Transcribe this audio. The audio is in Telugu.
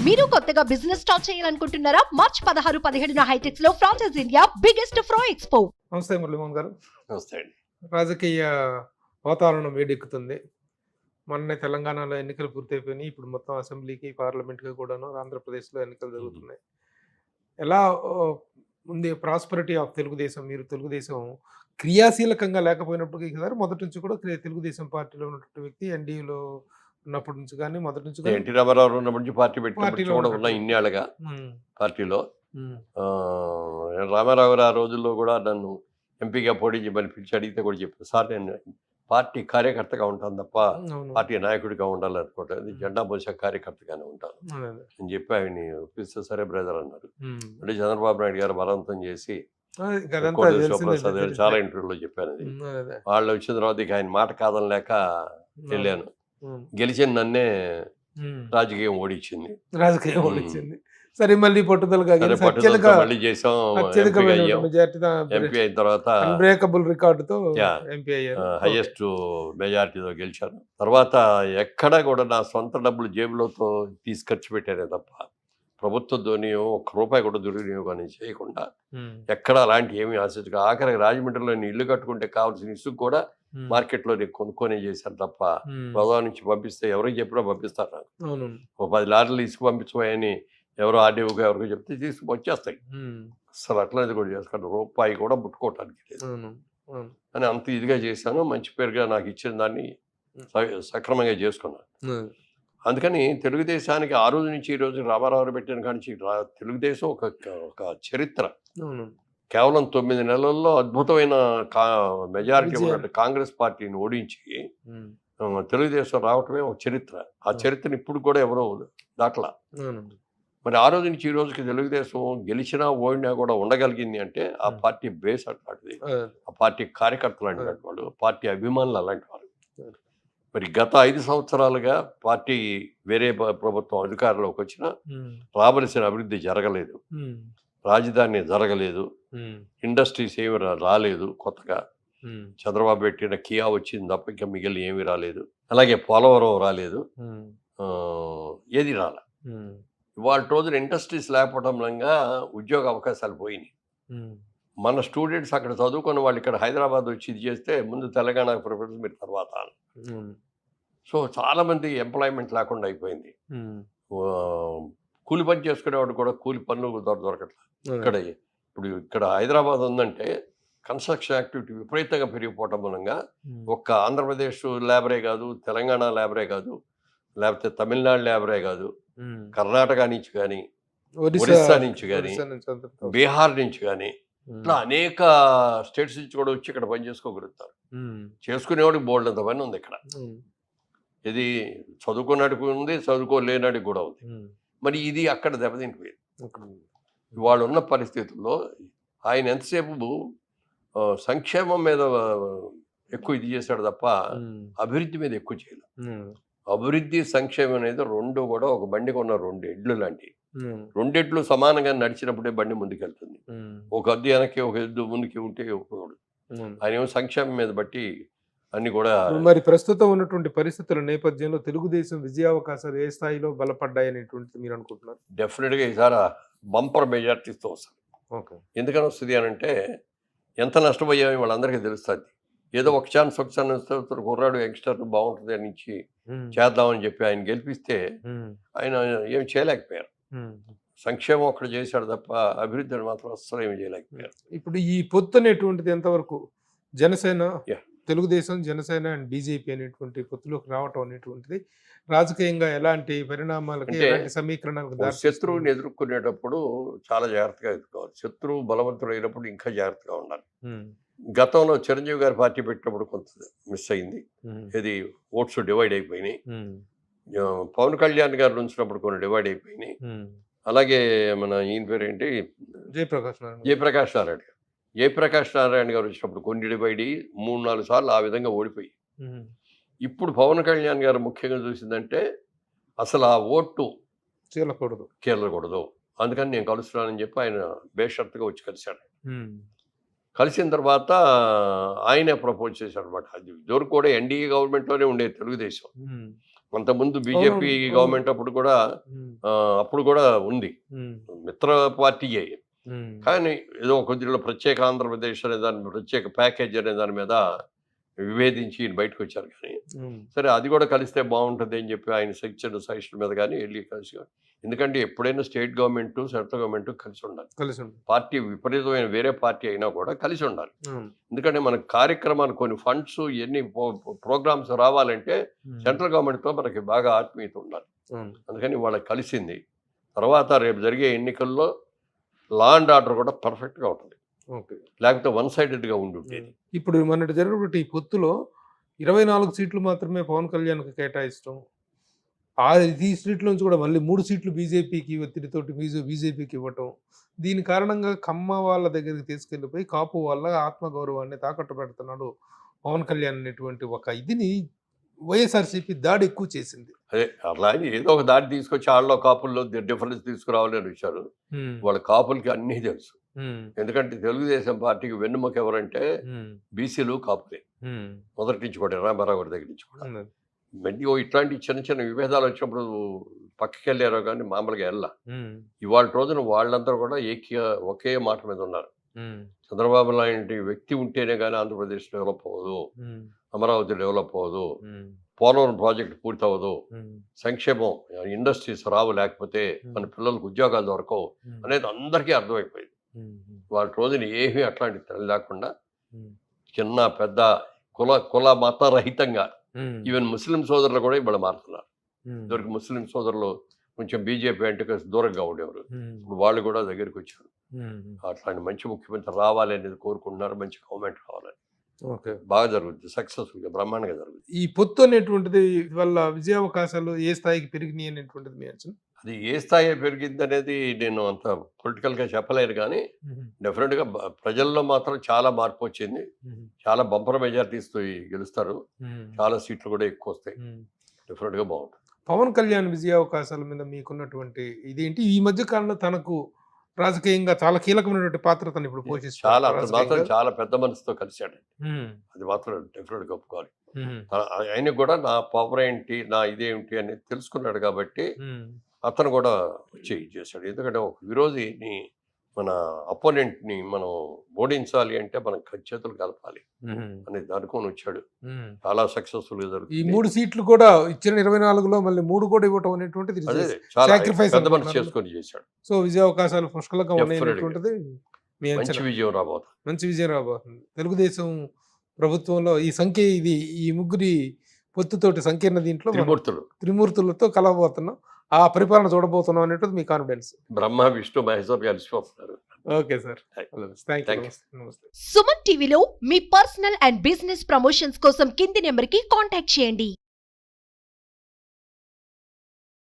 మీరు కొత్తగా బిజినెస్ స్టార్ట్ చేయాలనుకుంటున్నారా? మార్చ్ 16, 17 హైటెక్స్ లో ఫ్రాన్సెస్ ఇండియా బిగ్గెస్ట్ ఫ్రో ఎక్స్పో. నమస్తే మురళీమోహన్ గారు. నమస్తే అండి. రాజకీయ వాతావరణం వేడెక్కుతుంది. మొన్నే తెలంగాణలో ఎన్నికలు పూర్తయిపోయినాయి. ఇప్పుడు మొత్తం అసెంబ్లీకి, పార్లమెంట్‌కి కూడాను ఆంధ్రప్రదేశ్‌లో ఎన్నికలు జరుగుతున్నాయి. ఎలా ఉంది ప్రాస్పెరిటీ ఆఫ్ తెలుగుదేశం? మీరు తెలుగుదేశం క్రియాశీలకంగా లేకపోయినప్పటికీ సార్ మొదటి నుంచి కూడా తెలుగుదేశం పార్టీలో ఉన్నటువంటి వ్యక్తి ఎన్డీఏలో ఉన్నప్పటి నుంచి కానీ మొదటి నుంచి కానీ ఎన్టీ రామారావు ఉన్నప్పటి నుంచి పార్టీ పెట్టినప్పటి పార్టీలో నుంచి కూడా ఉన్నట్టు. ఉన్న ఇన్నేళ్ళగా ఉమ్, పార్టీలో ఉమ్, రామారావు గారు ఆ రోజుల్లో కూడా నన్ను ఎంపీగా పోటీ చేయమని పిలిచి అడిగితే కూడా చెప్పాను, సార్ నేను పార్టీ కార్యకర్తగా ఉంటాను తప్ప అవును. పార్టీ నాయకుడిగా ఉండాలనుకుంటాను, జెండా మోసే కార్యకర్తగానే ఉంటాను అదే, అదే. అని చెప్పి ఆయన్ని ఒప్పిస్తే సరే బ్రదర్ అన్నారు. ఉమ్. అంటే చంద్రబాబు నాయుడు గారు బలవంతం చేసి అదే, గదంతా కోడి తెలిసిందే, శివప్రసాద్ గారు తెలిసిందే. చాలా ఇంటర్వ్యూలో చెప్పాను అది. అదే, అదే. వాళ్ళు వచ్చిన తర్వాత ఇక ఆయన మాట కాదనలేక వెళ్ళాను. ఉమ్, గెలిచిన నన్నే ఉమ్. రాజకీయం ఓడించింది. రాజకీయం ఓడించింది. సరే మళ్ళీ పట్టుదలగా సరే గెలిచి పట్టుదలతో మళ్ళీ చేసాం, ఎంపీ అయ్యాం. ఎంపీ అయిన తర్వాత అన్బ్రేకబుల్ రికార్డుతో Yeah. ఎంపీ అయ్యారు. హైయెస్ట్ మెజారిటీతో గెలిచాను. తర్వాత ఎక్కడా కూడా నా సొంత డబ్బులు జేబులోతో తీసి ఖర్చు పెట్టానే తప్ప ప్రభుత్వ ధోనియం ఒక్క రూపాయి కూడా దుర్వినియోగాన్ని చేయకుండా ఉమ్, ఎక్కడ అలాంటి ఏమీ ఆశించక ఆఖరికి రాజమండ్రిలో నేను ఇల్లు కట్టుకుంటే కావాల్సిన ఇసుకు కూడా ఉమ్, మార్కెట్లో నేను కొనుక్కొని చేశాను తప్ప ఉమ్. గోదావరి నుంచి పంపిస్తే ఎవరికి చెప్పినా పంపిస్తారు నాకు. అవును. ఓ 10 లారీలు ఇసుకు పంపించబోయని ఎవరో ఆర్డీఓగా ఎవరికో చెప్తే తీసుకు వచ్చేస్తాయి. ఉమ్, అసలు అట్లనేది కూడా చేసుకుంటాను, రూపాయి కూడా ముట్టుకోవటానికి లేదు అవును. అవును. అని అంత ఇదిగా చేశాను. మంచి పేరుగా నాకు ఇచ్చిన దాన్ని సక్రమంగా చేసుకున్నాను. ఉమ్, అందుకని తెలుగుదేశానికి ఆ రోజు నుంచి ఈ రోజు రామారావు పెట్టిన కానించి తెలుగుదేశం ఒక చరిత్ర. అవును. కేవలం 9 నెలల్లో అద్భుతమైన మెజారిటీ విజయం. ఉన్నట్టు కాంగ్రెస్ పార్టీని ఓడించి ఉమ్, తెలుగుదేశం రావటమే ఒక చరిత్ర. ఆ చరిత్రని ఇప్పుడు కూడా ఎవరో దాట్లా. అవును. మరి ఆ రోజు నుంచి ఈ రోజుకి తెలుగుదేశం గెలిచినా ఓడినా కూడా ఉండగలిగింది అంటే ఆ పార్టీ బేస్ అట్లాంటిది, అదే. ఆ పార్టీ కార్యకర్తలు లాంటి వాళ్ళు, పార్టీ అభిమానులు అలాంటి వాళ్ళు. సరే. మరి గత 5 సంవత్సరాలుగా పార్టీ వేరే ప్రభుత్వం అధికారంలోకి వచ్చినా ఉమ్, రావలసిన అభివృద్ధి జరగలేదు, ఉమ్, రాజధాని జరగలేదు, ఉమ్, ఇండస్ట్రీస్ ఏమి రాలేదు కొత్తగా. ఉమ్, చంద్రబాబు పెట్టిన కియా వచ్చింది తప్ప ఇంకా మిగిలిన ఏమీ రాలేదు. అలాగే పోలవరం రాలేదు, ఉమ్, ఆ, ఏది రాల. ఉమ్, ఇవాళ రోజున ఇండస్ట్రీస్ లేకపోవడం వల్ల ఉద్యోగ అవకాశాలు పోయినాయి. ఉమ్, మన స్టూడెంట్స్ అక్కడ చదువుకున్న వాళ్ళు ఇక్కడ హైదరాబాద్ వచ్చి ఇది చేస్తే ముందు తెలంగాణకు ప్రిఫరెన్స్, మీరు తర్వాత. ఉమ్, సో చాలామంది ఎంప్లాయ్మెంట్ లేకుండా అయిపోయింది. ఉమ్, ఆ, కూలి పని చేసుకునేవాడు కూడా కూలి పనులు దొరకట్లేదు. అదే. ఇక్కడ హైదరాబాద్ ఉందంటే కన్స్ట్రక్షన్ యాక్టివిటీ విపరీతంగా పెరిగిపోవటం మూలంగా ఉమ్, ఒక్క ఆంధ్రప్రదేశ్ లేబరే కాదు, తెలంగాణ లేబరే కాదు, లేకపోతే తమిళనాడు లేబరే కాదు, ఉమ్, కర్ణాటక నుంచి కానీ, ఒరిస్సా ఒరిస్సా నుంచి కానీ, ఒరిస్సా నుంచి అంతా. బీహార్ నుంచి కానీ, ఉమ్, ఇట్లా అనేక స్టేట్స్ నుంచి కూడా వచ్చి ఇక్కడ పని చేసుకోగలుగుతారు. ఉమ్, చేసుకునేవాడికి బోల్డ్ అంత పని ఉంది ఇక్కడ. ఉమ్, ఇది చదువుకున్నాడికి ఉంది, చదువుకోలేనాడికి కూడా ఉంది. ఉమ్, మరి ఇది అక్కడ దెబ్బతింటిపోయింది. ఓకే. ఇవాళ ఉన్న పరిస్థితుల్లో ఆయన ఎంతసేపు సంక్షేమం మీద ఎక్కువ ఇది చేశాడు తప్ప ఉమ్, అభివృద్ధి మీద ఎక్కువ చేయలేదు. ఉమ్, అభివృద్ధి సంక్షేమం అనేది రెండు కూడా ఒక బండికి ఉన్న 2 ఎడ్లు లాంటివి. ఉమ్, 2 ఎడ్లు సమానంగా నడిచినప్పుడే బండి ముందుకెళ్తుంది. ఉమ్, ఒక అద్దు వెనక్కి ఒక ఎద్దు ముందుకి ఉంటే ఉపయోగపడదు. ఉమ్. ఆయన ఏమో సంక్షేమం మీద బట్టి అన్ని కూడా. మరి ప్రస్తుతం ఉన్నటువంటి పరిస్థితుల నేపథ్యంలో తెలుగుదేశం విజయావకాశాలు ఏ స్థాయిలో బలపడ్డాయి అనేటువంటిది మీరు అనుకుంటున్నారు? డెఫినెట్గా ఈసారి బంపర్ మెజార్టీతో వస్తుంది. ఓకే. ఎందుకని వస్తుంది అని అంటే ఎంత నష్టపోయామో వాళ్ళందరికీ తెలుస్తుంది. ఏదో ఒక ఛాన్స్ కుర్రాడు యంగ్స్టర్ బాగుంటుంది అని ఇచ్చి ఉమ్, చేద్దామని చెప్పి ఆయన గెలిపిస్తే ఉమ్, ఆయన ఏమి చేయలేకపోయారు. ఉమ్. సంక్షేమం ఒక్కడు చేశాడు తప్ప అభివృద్ధిని మాత్రం అస్సలు ఏమి చేయలేకపోయారు. ఇప్పుడు ఈ పొత్తు అనేటువంటిది ఎంతవరకు Janasena, Yeah. Telugu Desam, Janasena and BJP అనేటువంటి పొత్తులోకి రావటం అనేటువంటిది రాజకీయంగా ఎలాంటి పరిణామాలకి, అంటే ఎలాంటి సమీకరణాలకు ఒక శత్రువుని ఎదుర్కొనేటప్పుడు చాలా జాగ్రత్తగా ఎదుర్కోవాలి. శత్రువు బలవంతుడు అయినప్పుడు ఇంకా జాగ్రత్తగా ఉండాలి. గతంలో చిరంజీవి గారి పార్టీ పెట్టినప్పుడు కొంత మిస్ అయింది. ఇది ఓట్స్ డివైడ్ అయిపోయినాయి. పవన్ కళ్యాణ్ గారు ఉంచినప్పుడు కొన్ని డివైడ్ అయిపోయినాయి. అలాగే మన ఈయన పేరు ఏంటి, జయప్రకాష్ నారాయణ గారు. జయప్రకాష్ నారాయణ గారు వచ్చినప్పుడు కొన్ని డివైడ్ అయ్యి 3-4 సార్లు ఆ విధంగా ఓడిపోయి, ఇప్పుడు పవన్ కళ్యాణ్ గారు ముఖ్యంగా చూసిందంటే అసలు ఆ ఓటు కీలకూడదు, అందుకని నేను కలుస్తున్నానని చెప్పి ఆయన బేషరతుగా వచ్చి కలిశాడు. కలిసిన తర్వాత ఆయనే ప్రపోజ్ చేశాడు అనమాట. అది ఇదివరకు కూడా ఎన్డీఏ గవర్నమెంట్లోనే ఉండేది తెలుగుదేశం. అంతకుముందు బీజేపీ అవును. గవర్నమెంట్ అప్పుడు కూడా అప్పుడు కూడా ఉంది, మిత్ర పార్టీయే. కానీ ఏదో కొద్దిలో ప్రత్యేక ఆంధ్రప్రదేశ్ అనే దాని ప్రత్యేక ప్యాకేజ్ అనే దాని మీద విభేదించి ఈయన బయటకు వచ్చారు. కానీ సరే అది కూడా కలిస్తే బాగుంటుంది అని చెప్పి ఆయన సెక్షన్ సజెషన్ మీద కానీ వెళ్ళి కలిసి, ఎందుకంటే ఎప్పుడైనా స్టేట్ గవర్నమెంట్ సెంట్రల్ గవర్నమెంట్ కలిసి ఉండాలి. పార్టీ విపరీతమైన వేరే పార్టీ అయినా కూడా కలిసి ఉండాలి. ఎందుకంటే మన కార్యక్రమాలు కొన్ని ఫండ్స్ ఎన్ని ప్రోగ్రామ్స్ రావాలంటే సెంట్రల్ గవర్నమెంట్తో మనకి బాగా ఆత్మీయత ఉండాలి. అందుకని వాళ్ళకి కలిసింది. తర్వాత రేపు జరిగే ఎన్నికల్లో లా అండ్ ఆర్డర్ కూడా పర్ఫెక్ట్గా ఉంటుంది, లేకపోతే వన్ సైడెడ్గా ఉండేది. ఇప్పుడు మొన్నటి జరిగినటువంటి ఈ పొత్తులో 24 సీట్లు మాత్రమే పవన్ కళ్యాణ్కి కేటాయిస్తాం, ఈ సీట్ల నుంచి కూడా మళ్ళీ 3 సీట్లు బీజేపీకి ఒత్తిడితోటి బీజేపీకి ఇవ్వటం, దీని కారణంగా కమ్మ వాళ్ళ దగ్గరికి తీసుకెళ్ళిపోయి కాపు వాళ్ళ ఆత్మగౌరవాన్ని తాకట్టు పెడుతున్నాడు పవన్ కళ్యాణ్ అనేటువంటి ఒక ఇదిని వైఎస్ఆర్సీపీ దాడి ఎక్కువ చేసింది. అదే అట్లా అని ఏదో ఒక దాడి తీసుకొచ్చి వాళ్ళలో కాపుల్లో డిఫరెన్స్ తీసుకురావాలని వచ్చారు. వాళ్ళ కాపులకి అన్నీ తెలుసు. ఎందుకంటే తెలుగుదేశం పార్టీకి వెన్నుముక ఎవరంటే బీసీలు కాపులే, మొదటి నుంచి కూడా రామారావు గారి దగ్గర నుంచి కూడా. ఇట్లాంటి చిన్న చిన్న విభేదాలు వచ్చినప్పుడు పక్కకి వెళ్ళారో కానీ మామూలుగా వెళ్ళా. ఇవాళ రోజున వాళ్ళందరూ కూడా ఒకే మాట మీద ఉన్నారు. చంద్రబాబు లాంటి వ్యక్తి ఉంటేనే కానీ ఆంధ్రప్రదేశ్ డెవలప్ అవ్వదు, అమరావతి డెవలప్ అవ్వదు, పోలవరం ప్రాజెక్ట్ పూర్తి అవ్వదు, సంక్షేమం ఇండస్ట్రీస్ రావు, లేకపోతే మన పిల్లలకు ఉద్యోగాలు దొరకవు అనేది అందరికీ అర్థమైపోయింది. వాళ్ళ రోజున ఏమీ అట్లాంటి తల్లి లేకుండా చిన్న పెద్ద కుల మత రహితంగా ఈవెన్ ముస్లిం సోదరులు కూడా ఇప్పుడు మారుతున్నారు. ఇదివరకు ముస్లిం సోదరులు కొంచెం బీజేపీ అంటే దూరంగా ఉండేవారు, ఇప్పుడు వాళ్ళు కూడా దగ్గరికి వచ్చారు. అట్లాంటి మంచి ముఖ్యమంత్రి రావాలి అనేది కోరుకుంటున్నారు, మంచి గవర్నమెంట్ రావాలని. బాగా జరుగుతుంది, సక్సెస్ఫుల్గా బ్రహ్మాండంగా జరుగుతుంది. ఈ పొత్తు అనేటువంటిది వల్ల విజయావకాశాలు ఏ స్థాయికి పెరిగినాయి అనేటువంటిది మీ అంచనా? అది ఏ స్థాయి పెరిగింది అనేది నేను అంత పొలిటికల్గా చెప్పలేను, కానీ డెఫినెట్గా ప్రజల్లో మాత్రం చాలా మార్పు వచ్చింది. చాలా బంపర్ మెజారిటీస్తో గెలుస్తారు, చాలా సీట్లు కూడా ఎక్కువ వస్తాయి. డెఫినెట్గా బాగుంటుంది. పవన్ కళ్యాణ్ విజయావకాశాల మీద మీకున్నటువంటి ఇదేంటి? ఈ మధ్య కాలంలో తనకు రాజకీయంగా చాలా కీలకమైనటువంటి పాత్ర తను ఇప్పుడు పోషిస్తాడు. చాలా పెద్ద మనసుతో కలిశాడు, అది మాత్రం డెఫినెట్ గా ఒప్పుకోవాలి. ఆయన కూడా నా పవర్ ఏంటి, నా ఇదేంటి అని తెలుసుకున్నాడు కాబట్టి అతను కూడా వచ్చి చేశాడు. ఎందుకంటే ఒక విరోధిని, మన అపోనెంట్ ని మనం ఓడించాలి అంటే మనం చేతులు కలపాలి అనేది అనుకుని వచ్చాడు. చాలా సక్సెస్ఫుల్ గా జరుగుతుంది. ఈ 3 సీట్లు కూడా ఇచ్చిన 24లో మళ్ళీ 3 కూడా ఇవ్వటం అనేటువంటిది చేసుకొని చేశాడు. సో విజయావకాశాలు పుష్కలంగా ఉన్నటువంటిది మంచి విజయం రాబోతుంది. మంచి విజయం రాబోతుంది. తెలుగుదేశం ప్రభుత్వంలో ఈ సంఖ్య ఇది ఈ ముగ్గురి పొత్తుతోటి సంకీర్ణ దీంట్లో త్రిమూర్తులతో కలవబోతున్నాం, ఆ పరిపాలన చూడబోతున్నాం అనేటువంటి మీ confidence. Brahma Vishnu Maheshwar కలిసిపోతున్నారు. Okay sir, Suman టీవీలో మీ పర్సనల్ అండ్ బిజినెస్ ప్రమోషన్స్ కోసం కింది నెంబర్కి కాంటాక్ట్ చేయండి.